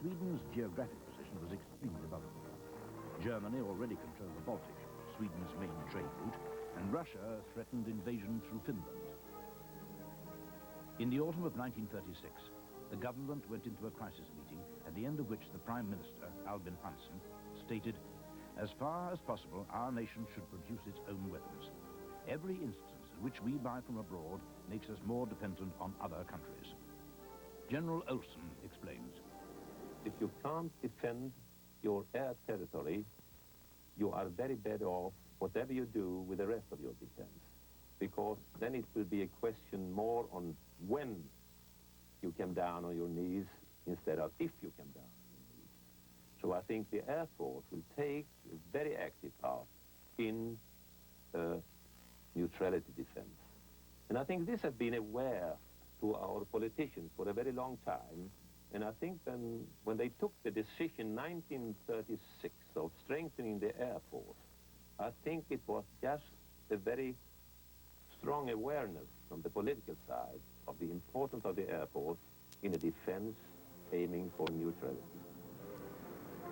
Sweden's geographic position was extremely vulnerable. Germany already controlled the Baltic, Sweden's main trade route, and Russia threatened invasion through Finland. In the autumn of 1936, the government went into a crisis meeting, at the end of which the Prime Minister, Albin Hansson, stated, "As far as possible, our nation should produce its own weapons. Every instance in which we buy from abroad makes us more dependent on other countries." General Olsen explains. If you can't defend your air territory, you are very bad off whatever you do with the rest of your defense. Because then it will be a question more on when you come down on your knees instead of if you come down on your knees. So I think the Air Force will take a very active part in neutrality defense. And I think this has been aware to our politicians for a very long time. And I think when they took the decision in 1936 of strengthening the Air Force, I think it was just a very strong awareness from the political side of the importance of the Air Force in a defense aiming for neutrality.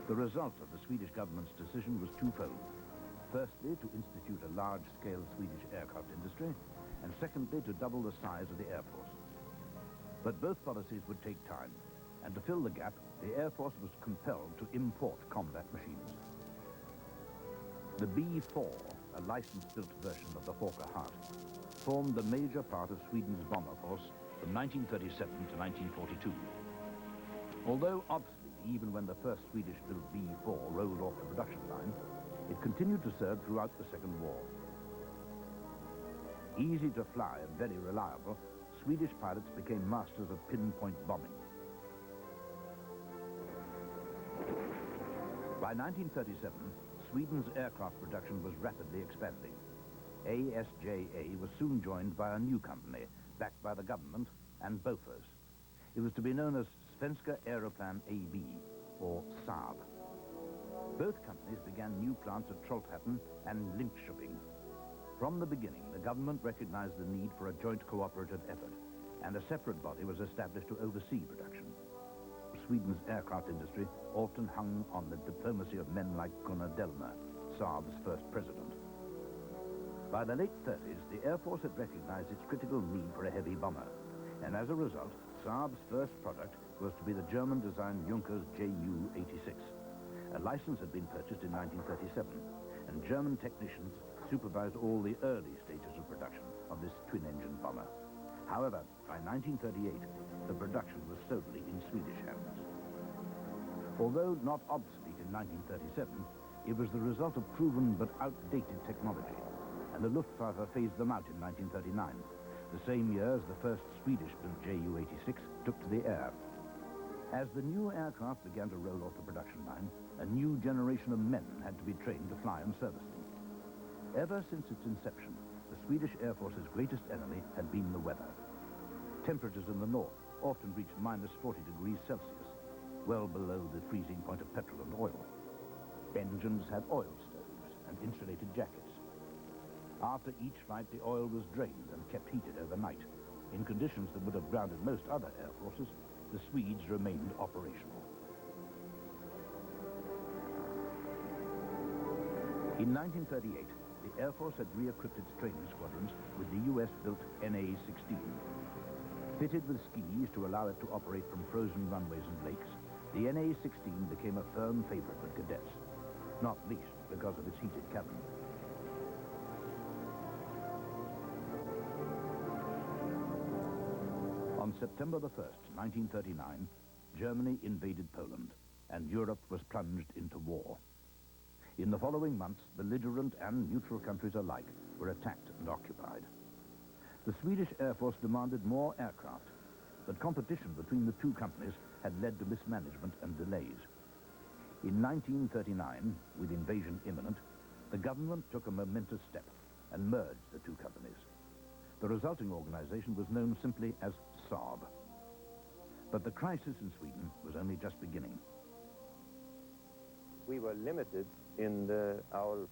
The result of the Swedish government's decision was twofold. Firstly, to institute a large-scale Swedish aircraft industry, and secondly, to double the size of the Air Force. But both policies would take time, and to fill the gap, the Air Force was compelled to import combat machines. The B-4, a license-built version of the Hawker Hart, formed the major part of Sweden's bomber force from 1937 to 1942. Although obsolete even when the first Swedish-built B-4 rolled off the production line, it continued to serve throughout the Second War. Easy to fly and very reliable, Swedish pilots became masters of pinpoint bombing. By 1937, Sweden's aircraft production was rapidly expanding. ASJA was soon joined by a new company, backed by the government and Bofors. It was to be known as Svenska Aeroplan AB, or Saab. Both companies began new plants at Trollhättan and Linköping. From the beginning, the government recognized the need for a joint cooperative effort, and a separate body was established to oversee production. Sweden's aircraft industry often hung on the diplomacy of men like Gunnar Delmer, Saab's first president. By the late 30s, the Air Force had recognized its critical need for a heavy bomber, and as a result, Saab's first product was to be the German-designed Junkers Ju-86. A license had been purchased in 1937, and German technicians supervised all the early stages of production of this twin-engine bomber. However, by 1938, the production was solely in Swedish hands. Although not obsolete in 1937, it was the result of proven but outdated technology, and the Luftwaffe phased them out in 1939, the same year as the first Swedish-built Ju-86 took to the air. As the new aircraft began to roll off the production line, a new generation of men had to be trained to fly and service them. Ever since its inception, the Swedish Air Force's greatest enemy had been the weather. Temperatures in the north often reached minus 40 degrees Celsius, well below the freezing point of petrol and oil. Engines had oil stoves and insulated jackets. After each flight, the oil was drained and kept heated overnight. In conditions that would have grounded most other air forces, the Swedes remained operational. In 1938, the Air Force had re-equipped its training squadrons with the US-built NA-16. Fitted with skis to allow it to operate from frozen runways and lakes, the NA-16 became a firm favorite with cadets, not least because of its heated cabin. On September the 1st, 1939, Germany invaded Poland, and Europe was plunged into war. In the following months, belligerent and neutral countries alike were attacked and occupied. The Swedish Air Force demanded more aircraft, but competition between the two companies had led to mismanagement and delays. In 1939, with invasion imminent, the government took a momentous step and merged the two companies. The resulting organization was known simply as Saab. But the crisis in Sweden was only just beginning. We were limited in our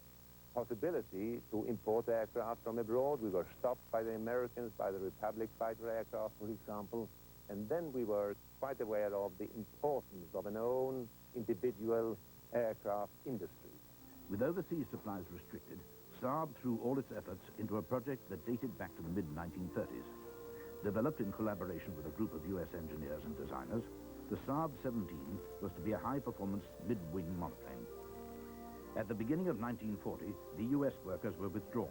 possibility to import aircraft from abroad. We were stopped by the Americans, by the Republic fighter aircraft, for example. And then we were quite aware of the importance of an own individual aircraft industry. With overseas supplies restricted, Saab threw all its efforts into a project that dated back to the mid-1930s. Developed in collaboration with a group of US engineers and designers, the Saab 17 was to be a high-performance mid-wing monoplane. At the beginning of 1940, the US workers were withdrawn,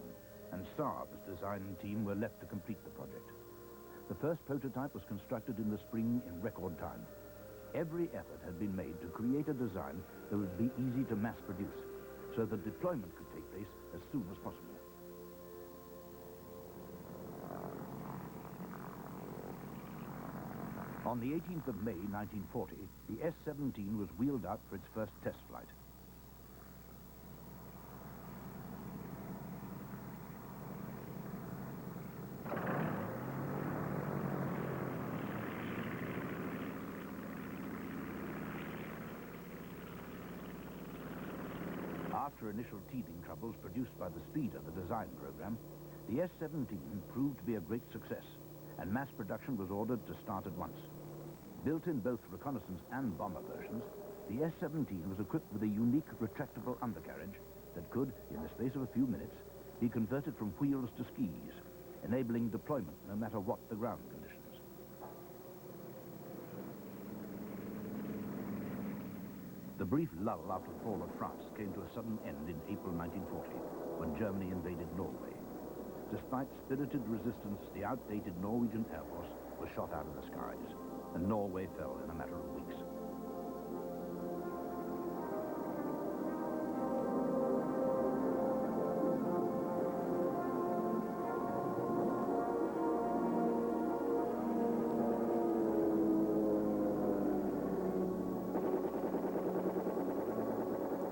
and Saab's design team were left to complete the project. The first prototype was constructed in the spring in record time. Every effort had been made to create a design that would be easy to mass produce, so that deployment could take place as soon as possible. On the 18th of May 1940, the S-17 was wheeled out for its first test flight. After initial teething troubles produced by the speed of the design program, the S-17 proved to be a great success, and mass production was ordered to start at once. Built in both reconnaissance and bomber versions, the S-17 was equipped with a unique retractable undercarriage that could, in the space of a few minutes, be converted from wheels to skis, enabling deployment no matter what the ground conditions. The brief lull after the fall of France came to a sudden end in April 1940, when Germany invaded Norway. Despite spirited resistance, the outdated Norwegian Air Force was shot out of the skies, and Norway fell in a matter of weeks.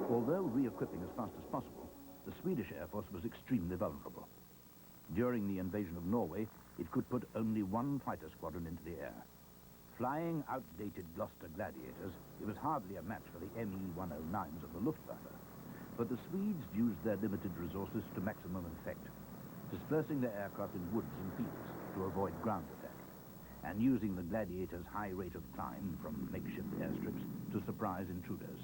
Although re-equipping as fast as possible, the Swedish Air Force was extremely vulnerable. During the invasion of Norway, it could put only one fighter squadron into the air. Flying outdated Gloucester Gladiators, it was hardly a match for the Me-109s of the Luftwaffe. But the Swedes used their limited resources to maximum effect, dispersing their aircraft in woods and fields to avoid ground attack, and using the Gladiators' high rate of climb from makeshift airstrips to surprise intruders.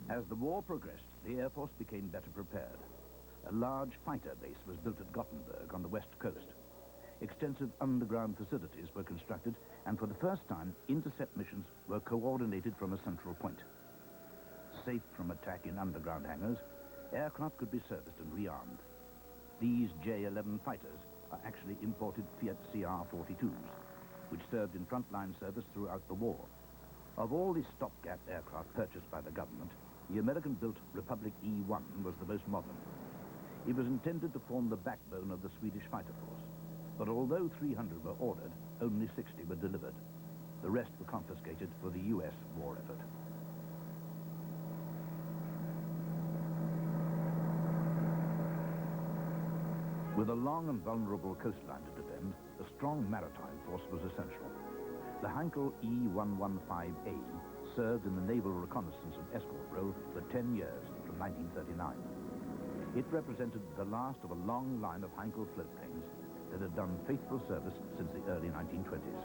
As the war progressed, the Air Force became better prepared. A large fighter base was built at Gothenburg on the west coast. Extensive underground facilities were constructed, and for the first time, intercept missions were coordinated from a central point. Safe from attack in underground hangars, aircraft could be serviced and rearmed. These J-11 fighters are actually imported Fiat CR-42s, which served in frontline service throughout the war. Of all the stopgap aircraft purchased by the government, the American-built Republic E-1 was the most modern. It was intended to form the backbone of the Swedish fighter force, but although 300 were ordered, only 60 were delivered. The rest were confiscated for the US war effort. With a long and vulnerable coastline to defend, a strong maritime force was essential. The Heinkel E-115A served in the naval reconnaissance and escort role for 10 years, from 1939. It represented the last of a long line of Heinkel floatplanes that had done faithful service since the early 1920s.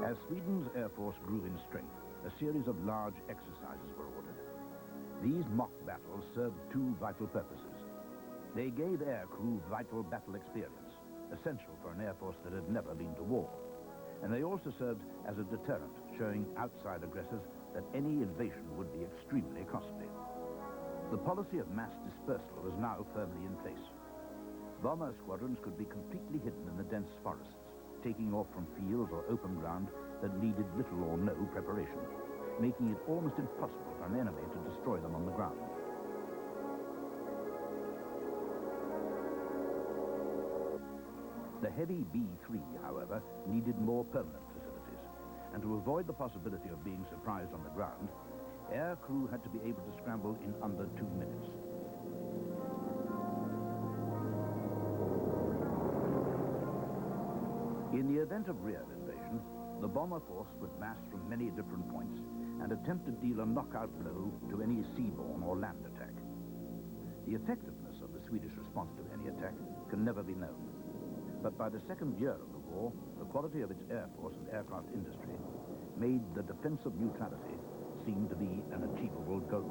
As Sweden's Air Force grew in strength, a series of large exercises were ordered. These mock battles served two vital purposes. They gave air crew vital battle experience, essential for an Air Force that had never been to war. And they also served as a deterrent, showing outside aggressors that any invasion would be extremely costly. The policy of mass dispersal was now firmly in place. Bomber squadrons could be completely hidden in the dense forests, taking off from fields or open ground that needed little or no preparation, making it almost impossible for an enemy to destroy them on the ground. The heavy B-3, however, needed more permanent facilities, and to avoid the possibility of being surprised on the ground, air crew had to be able to scramble in under 2 minutes. In the event of real invasion, the bomber force would mass from many different points and attempt to deal a knockout blow to any seaborne or land attack. The effectiveness of the Swedish response to any attack can never be known. But by the second year of the war, the quality of its air force and aircraft industry made the defense of neutrality seem to be an achievable goal.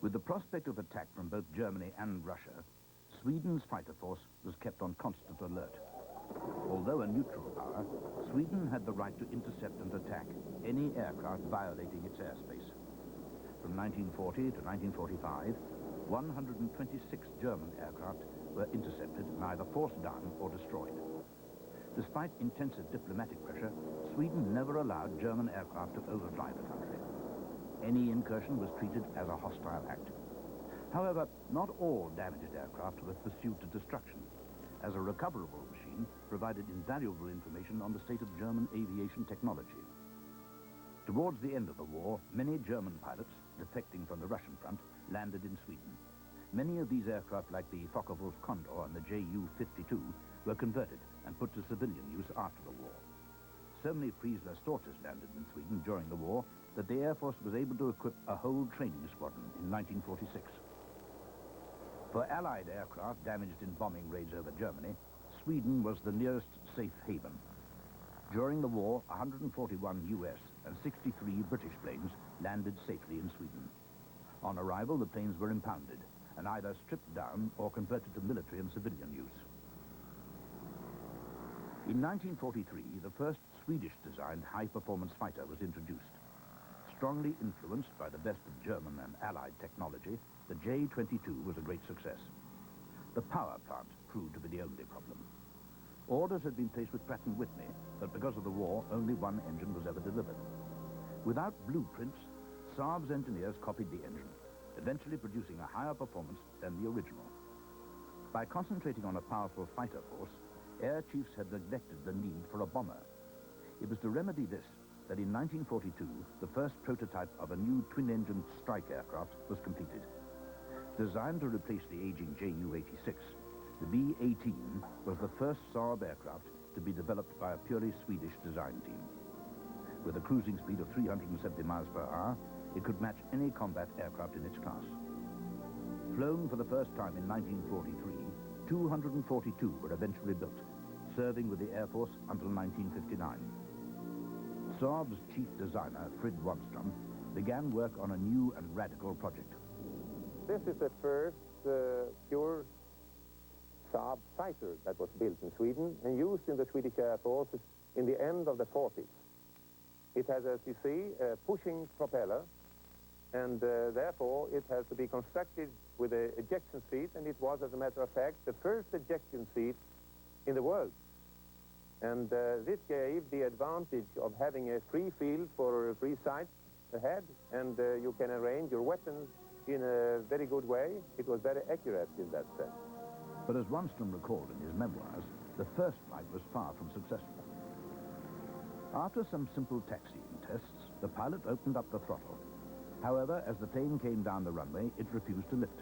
With the prospect of attack from both Germany and Russia, Sweden's fighter force was kept on constant alert. Although a neutral power, Sweden had the right to intercept and attack any aircraft violating its airspace. From 1940 to 1945, 126 German aircraft were intercepted and either forced down or destroyed. Despite intensive diplomatic pressure, Sweden never allowed German aircraft to overfly the country. Any incursion was treated as a hostile act. However, not all damaged aircraft were pursued to destruction, as a recoverable machine provided invaluable information on the state of German aviation technology. Towards the end of the war, many German pilots, defecting from the Russian front, landed in Sweden. Many of these aircraft, like the Focke-Wulf Condor and the Ju-52, were converted and put to civilian use after the war. So many Friesler Storches landed in Sweden during the war that the Air Force was able to equip a whole training squadron in 1946. For Allied aircraft damaged in bombing raids over Germany, Sweden was the nearest safe haven. During the war, 141 US and 63 British planes landed safely in Sweden. On arrival, the planes were impounded and either stripped down or converted to military and civilian use. In 1943, the first Swedish-designed high-performance fighter was introduced. Strongly influenced by the best of German and Allied technology, the J-22 was a great success. The power plant proved to be the only problem. Orders had been placed with Pratt & Whitney, but because of the war, only one engine was ever delivered. Without blueprints, Saab's engineers copied the engine, eventually producing a higher performance than the original. By concentrating on a powerful fighter force, air chiefs had neglected the need for a bomber. It was to remedy this that in 1942, the first prototype of a new twin-engine strike aircraft was completed. Designed to replace the aging Ju-86, the B-18 was the first Saab aircraft to be developed by a purely Swedish design team. With a cruising speed of 370 miles per hour, it could match any combat aircraft in its class. Flown for the first time in 1943, 242 were eventually built, serving with the Air Force until 1959. Saab's chief designer, Frid Wanstrom, began work on a new and radical project. This is the first pure Saab fighter that was built in Sweden and used in the Swedish Air Force in the end of the 40s. It has, as you see, a pushing propeller, and therefore it has to be constructed with an ejection seat, and it was, as a matter of fact, the first ejection seat in the world. And this gave the advantage of having a free field for a free sight ahead, and you can arrange your weapons in a very good way. It was very accurate in that sense. But as Wanstrom recalled in his memoirs, the first flight was far from successful. After some simple taxiing tests, the pilot opened up the throttle. However, as the plane came down the runway, it refused to lift.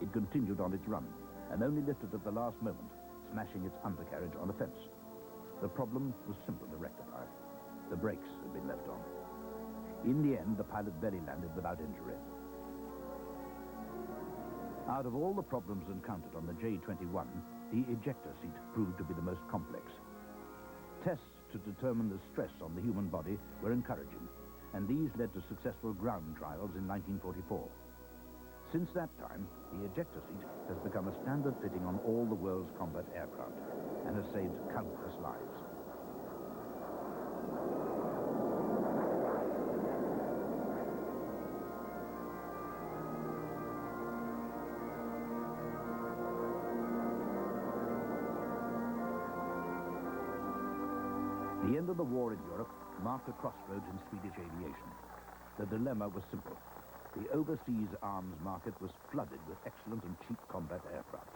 It continued on its run, and only lifted at the last moment, smashing its undercarriage on a fence. The problem was simple to rectify. The brakes had been left on. In the end, the pilot belly landed without injury. Out of all the problems encountered on the J-21, the ejector seat proved to be the most complex. Tests to determine the stress on the human body were encouraging, and these led to successful ground trials in 1944. Since that time, the ejector seat has become a standard fitting on all the world's combat aircraft and has saved countless lives. The end of the war in Europe marked a crossroads in Swedish aviation. The dilemma was simple. The overseas arms market was flooded with excellent and cheap combat aircraft.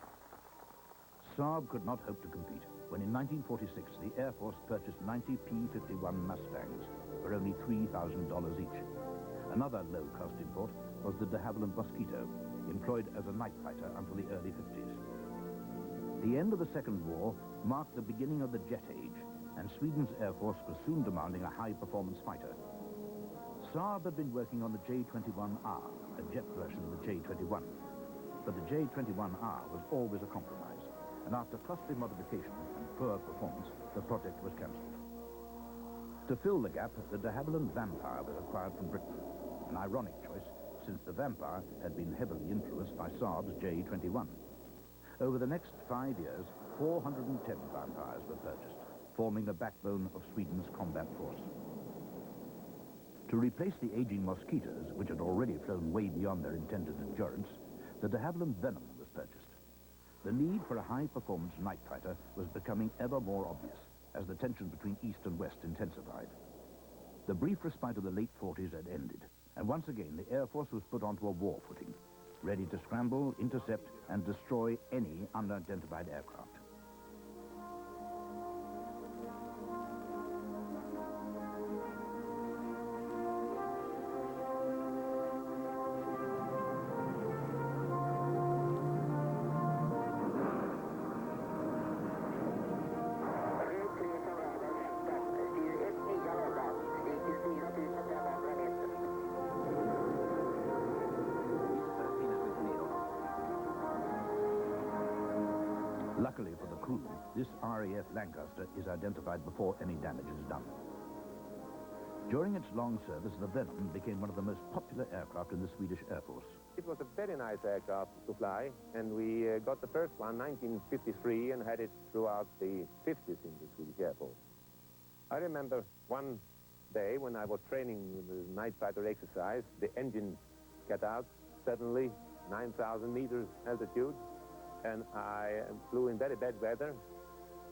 Saab could not hope to compete when in 1946 the Air Force purchased 90 P-51 Mustangs for only $3,000 each. Another low-cost import was the de Havilland Mosquito, employed as a night fighter until the early 50s. The end of the Second War marked the beginning of the jet age, and Sweden's Air Force was soon demanding a high-performance fighter. Saab had been working on the J-21R, a jet version of the J-21. But the J-21R was always a compromise, and after costly modification and poor performance, the project was cancelled. To fill the gap, the de Havilland Vampire was acquired from Britain, an ironic choice since the Vampire had been heavily influenced by Saab's J-21. Over the next 5 years, 410 Vampires were purchased, forming the backbone of Sweden's combat force. To replace the aging Mosquitoes, which had already flown way beyond their intended endurance, the de Havilland Venom was purchased. The need for a high-performance night fighter was becoming ever more obvious as the tension between East and West intensified. The brief respite of the late 40s had ended, and once again the Air Force was put onto a war footing, ready to scramble, intercept, and destroy any unidentified aircraft. Luckily for the crew, this RAF Lancaster is identified before any damage is done. During its long service, the Venom became one of the most popular aircraft in the Swedish Air Force. It was a very nice aircraft to fly, and we got the first one in 1953 and had it throughout the 50s in the Swedish Air Force. I remember one day when I was training the night fighter exercise, the engine got out suddenly, 9,000 meters altitude, and I flew in very bad weather,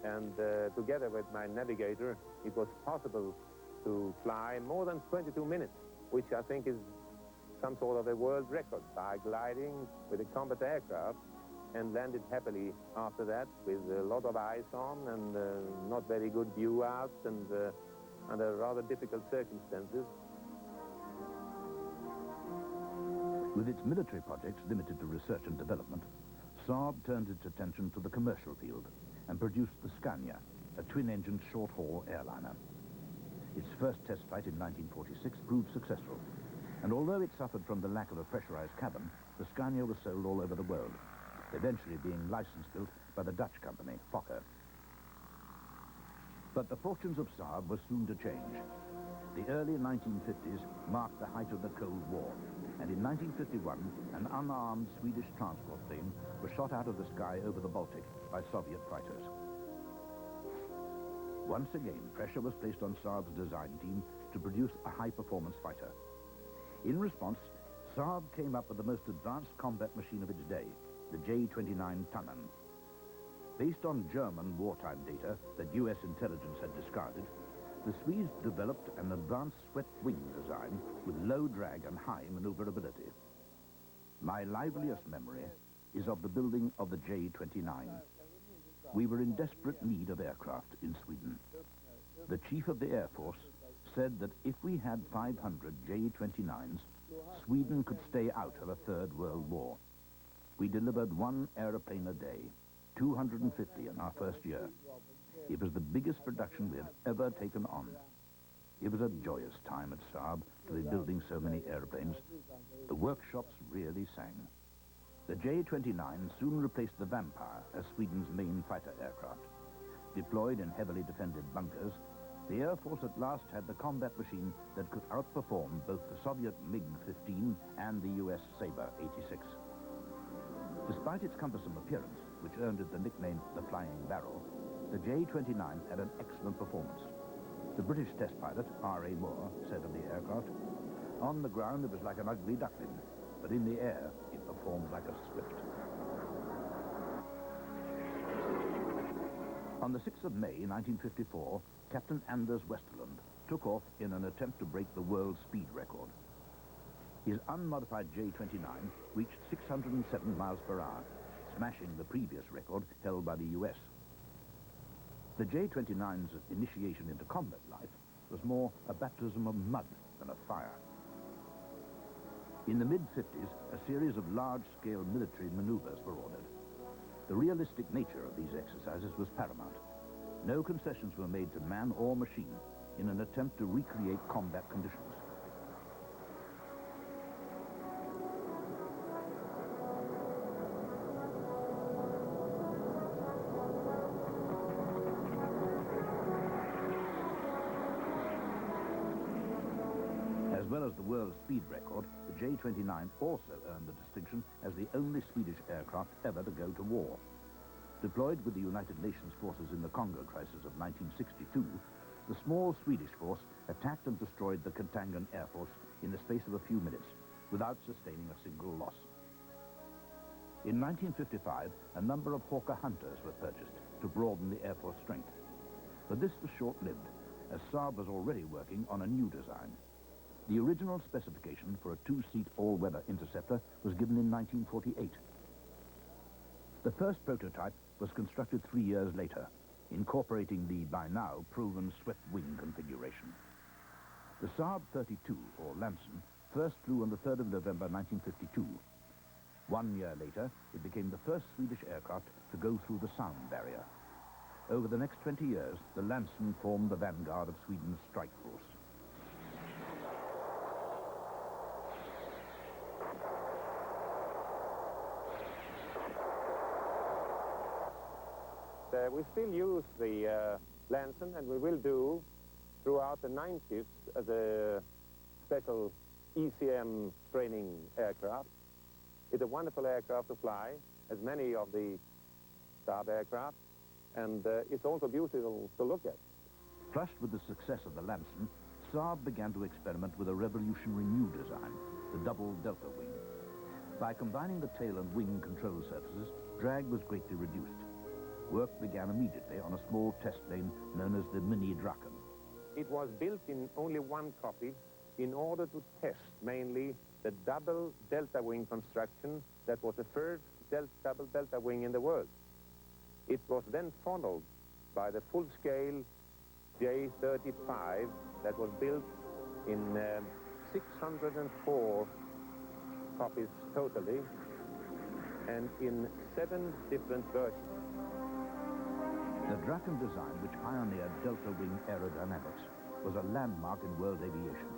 and together with my navigator, it was possible to fly more than 22 minutes, which I think is some sort of a world record, by gliding with a combat aircraft and landed happily after that with a lot of ice on and not very good view out and under rather difficult circumstances. With its military projects limited to research and development, Saab turned its attention to the commercial field and produced the Scania, a twin-engined short-haul airliner. Its first test flight in 1946 proved successful, and although it suffered from the lack of a pressurized cabin, the Scania was sold all over the world, eventually being license-built by the Dutch company, Fokker. But the fortunes of Saab were soon to change. The early 1950s marked the height of the Cold War, and in 1951, an unarmed Swedish transport plane was shot out of the sky over the Baltic by Soviet fighters. Once again, pressure was placed on Saab's design team to produce a high-performance fighter. In response, Saab came up with the most advanced combat machine of its day, the J-29 Tunnan. Based on German wartime data that U.S. intelligence had discarded, the Swedes developed an advanced swept wing design with low drag and high maneuverability. My liveliest memory is of the building of the J-29. We were in desperate need of aircraft in Sweden. The chief of the Air Force said that if we had 500 J-29s, Sweden could stay out of a Third World War. We delivered one aeroplane a day, 250 in our first year. It was the biggest production we had ever taken on. It was a joyous time at Saab to be building so many airplanes. The workshops really sang. The J-29 soon replaced the Vampire as Sweden's main fighter aircraft. Deployed in heavily defended bunkers, the Air Force at last had the combat machine that could outperform both the Soviet MiG-15 and the US Sabre 86. Despite its cumbersome appearance, which earned it the nickname the Flying Barrel, the J-29 had an excellent performance. The British test pilot, R.A. Moore, said of the aircraft, "On the ground it was like an ugly duckling, but in the air it performed like a swift." On the 6th of May, 1954, Captain Anders Westerlund, took off in an attempt to break the world speed record. His unmodified J-29 reached 607 miles per hour, smashing the previous record held by the US. The J-29's initiation into combat life was more a baptism of mud than of fire. In the mid-50s, a series of large-scale military maneuvers were ordered. The realistic nature of these exercises was paramount. No concessions were made to man or machine in an attempt to recreate combat conditions. As well as the world speed record, the J-29 also earned the distinction as the only Swedish aircraft ever to go to war. Deployed with the United Nations forces in the Congo crisis of 1962, the small Swedish force attacked and destroyed the Katangan Air Force in the space of a few minutes, without sustaining a single loss. In 1955, a number of Hawker Hunters were purchased to broaden the Air Force strength. But this was short-lived, as Saab was already working on a new design. The original specification for a two-seat all-weather interceptor was given in 1948. The first prototype was constructed 3 years later, incorporating the, by now, proven swept-wing configuration. The Saab 32, or Lansen, first flew on the 3rd of November 1952. 1 year later, it became the first Swedish aircraft to go through the sound barrier. Over the next 20 years, the Lansen formed the vanguard of Sweden's strike force. We still use the Lansen, and we will do throughout the 90s as a special ECM training aircraft. It's a wonderful aircraft to fly, as many of the Saab aircraft, and it's also beautiful to look at. Flushed with the success of the Lansen, Saab began to experiment with a revolutionary new design, the double delta wing. By combining the tail and wing control surfaces, drag was greatly reduced. Work began immediately on a small test plane known as the Mini Draken. It was built in only one copy in order to test mainly the double delta wing construction that was the first double delta wing in the world. It was then followed by the full-scale J-35 that was built in 604 copies totally and in 7 different versions. The Draken design, which pioneered delta wing aerodynamics, was a landmark in world aviation.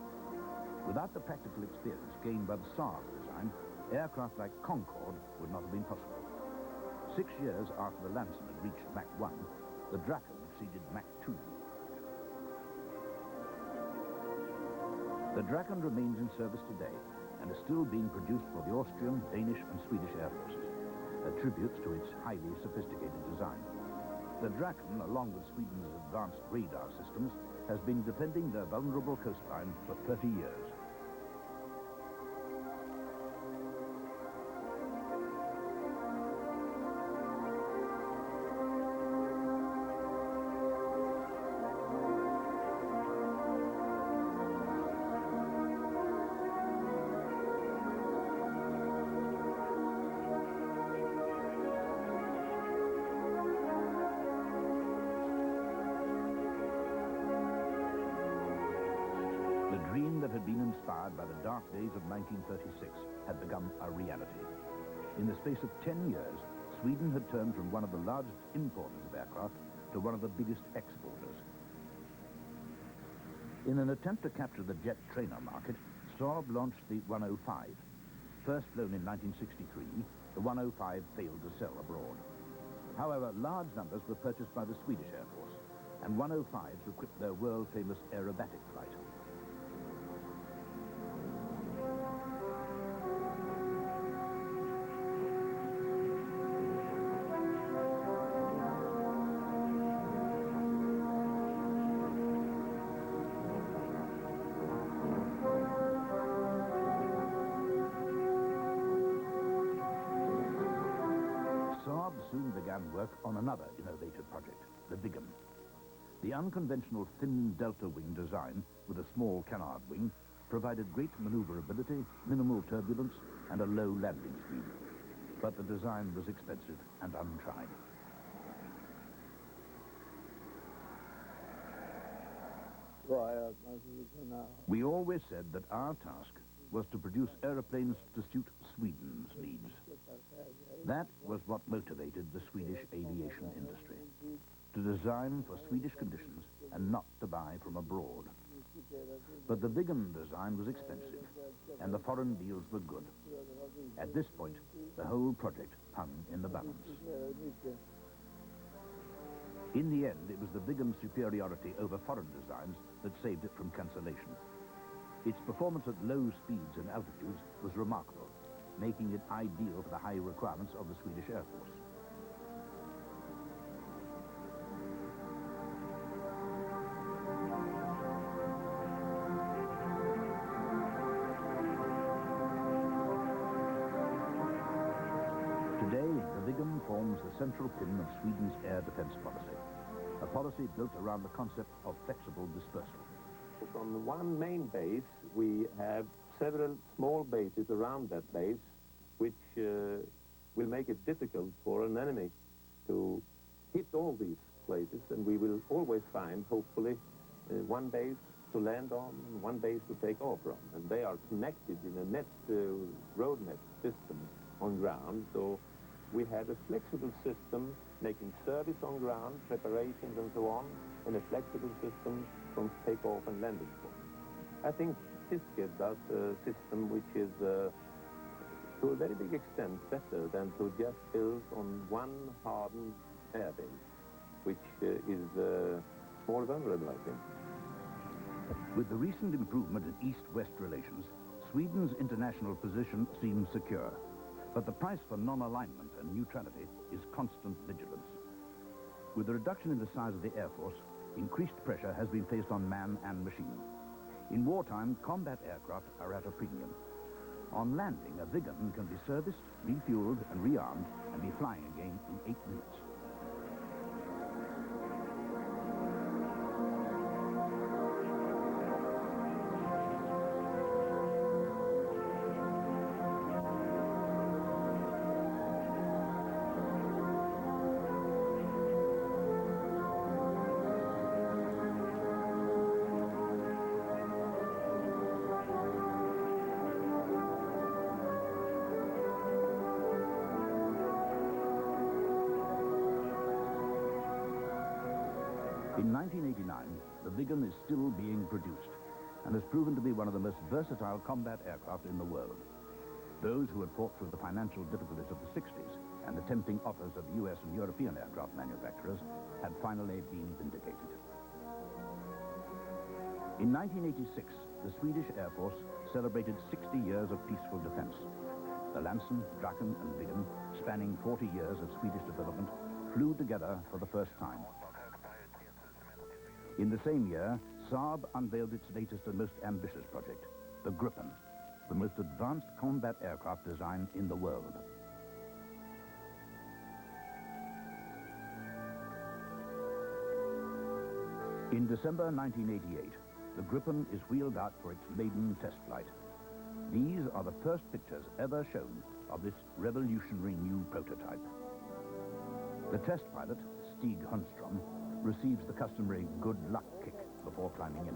Without the practical experience gained by the Saab design, aircraft like Concorde would not have been possible. 6 years after the Lansen had reached Mach 1, the Draken exceeded Mach 2. The Draken remains in service today and is still being produced for the Austrian, Danish and Swedish air forces, a tribute to its highly sophisticated design. The Draken, along with Sweden's advanced radar systems, has been defending their vulnerable coastline for 30 years. The dream that had been inspired by the dark days of 1936 had become a reality. In the space of 10 years, Sweden had turned from one of the largest importers of aircraft to one of the biggest exporters. In an attempt to capture the jet trainer market, Saab launched the 105. First flown in 1963, the 105 failed to sell abroad. However, large numbers were purchased by the Swedish Air Force, and 105s equipped their world-famous aerobatic flight. Saab soon began work on another innovative project, the Viggen. The unconventional thin delta wing design with a small canard wing provided great maneuverability, minimal turbulence, and a low landing speed. But the design was expensive and untried. We always said that our task was to produce aeroplanes to suit Sweden's needs. That was what motivated the Swedish aviation industry, to design for Swedish conditions and not to buy from abroad. But the Viggen design was expensive, and the foreign deals were good. At this point, the whole project hung in the balance. In the end, it was the Viggen's superiority over foreign designs that saved it from cancellation. Its performance at low speeds and altitudes was remarkable, making it ideal for the high requirements of the Swedish Air Force. Today, the Viggen forms the central pin of Sweden's air defense policy, a policy built around the concept of flexible dispersal. From one main base, we have several small bases around that base, which will make it difficult for an enemy to hit all these places, and we will always find, hopefully, one base to land on and one base to take off from. And they are connected in a net, road net system on ground, so we had a flexible system making service on ground, preparations and so on, and a flexible system from takeoff and landing point. I think this gives us a system which is, to a very big extent, better than to just build on one hardened airbase, which is more vulnerable, I think. With the recent improvement in East-West relations, Sweden's international position seems secure. But the price for non-alignment and neutrality is constant vigilance. With the reduction in the size of the Air Force, increased pressure has been placed on man and machine. In wartime, combat aircraft are at a premium. On landing, a Viggen can be serviced, refueled, and rearmed, and be flying again in 8 minutes. In 1989, the Viggen is still being produced and has proven to be one of the most versatile combat aircraft in the world. Those who had fought through the financial difficulties of the 60s and the tempting offers of US and European aircraft manufacturers had finally been vindicated. In 1986, the Swedish Air Force celebrated 60 years of peaceful defense. The Lansen, Draken and Viggen, spanning 40 years of Swedish development, flew together for the first time. In the same year, Saab unveiled its latest and most ambitious project, the Gripen, the most advanced combat aircraft design in the world. In December 1988, the Gripen is wheeled out for its maiden test flight. These are the first pictures ever shown of this revolutionary new prototype. The test pilot, Stig Hunstrom, receives the customary good luck kick before climbing in.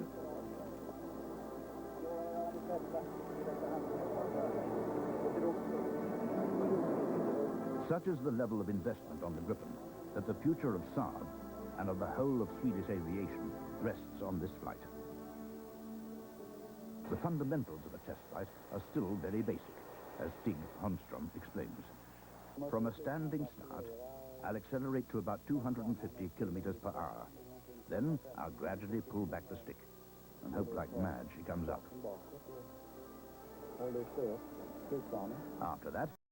Such is the level of investment on the Gripen that the future of Saab and of the whole of Swedish aviation rests on this flight. The fundamentals of a test flight are still very basic, as Stig Hunstrom explains. From a standing start, I'll accelerate to about 250 kilometers per hour. Then I'll gradually pull back the stick and hope like mad she comes up. After that,